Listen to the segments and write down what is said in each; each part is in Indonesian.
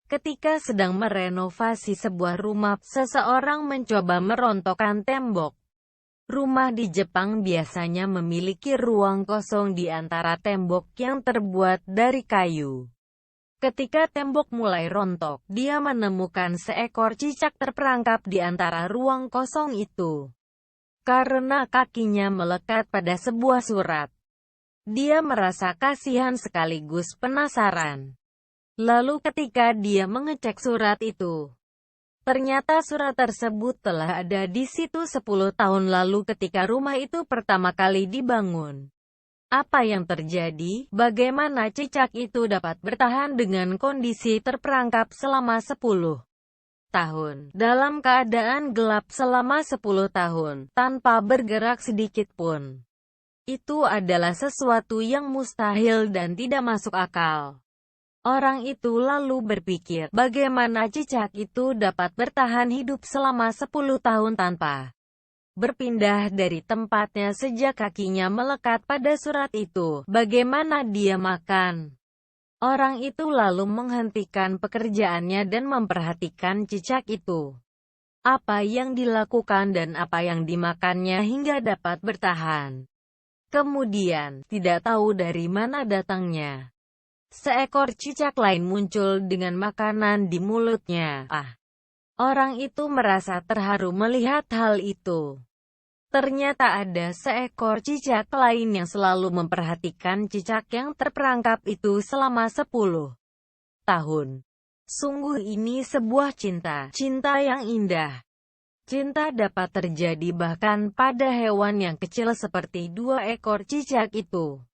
Ketika sedang merenovasi sebuah rumah, seseorang mencoba merontokkan tembok. Rumah di Jepang biasanya memiliki ruang kosong di antara tembok yang terbuat dari kayu. Ketika tembok mulai rontok, dia menemukan seekor cicak terperangkap di antara ruang kosong itu. Karena kakinya melekat pada sebuah surat, dia merasa kasihan sekaligus penasaran. Lalu ketika dia mengecek surat itu, ternyata surat tersebut telah ada di situ 10 tahun lalu ketika rumah itu pertama kali dibangun. Apa yang terjadi? Bagaimana cicak itu dapat bertahan dengan kondisi terperangkap selama 10 tahun, dalam keadaan gelap selama 10 tahun, tanpa bergerak sedikit pun? Itu adalah sesuatu yang mustahil dan tidak masuk akal. Orang itu lalu berpikir, bagaimana cicak itu dapat bertahan hidup selama 10 tahun tanpa berpindah dari tempatnya sejak kakinya melekat pada surat itu. Bagaimana dia makan? Orang itu lalu menghentikan pekerjaannya dan memperhatikan cicak itu. Apa yang dilakukan dan apa yang dimakannya hingga dapat bertahan. Kemudian, tidak tahu dari mana datangnya, seekor cicak lain muncul dengan makanan di mulutnya. Orang itu merasa terharu melihat hal itu. Ternyata ada seekor cicak lain yang selalu memperhatikan cicak yang terperangkap itu selama 10 tahun. Sungguh ini sebuah cinta yang indah. Cinta dapat terjadi bahkan pada hewan yang kecil seperti 2 ekor cicak itu.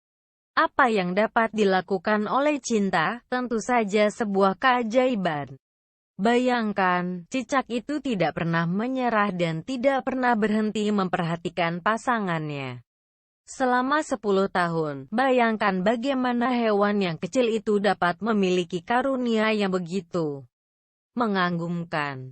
Apa yang dapat dilakukan oleh cinta? Tentu saja sebuah keajaiban. Bayangkan, cicak itu tidak pernah menyerah dan tidak pernah berhenti memperhatikan pasangannya selama 10 tahun. Bayangkan bagaimana hewan yang kecil itu dapat memiliki karunia yang begitu mengagumkan.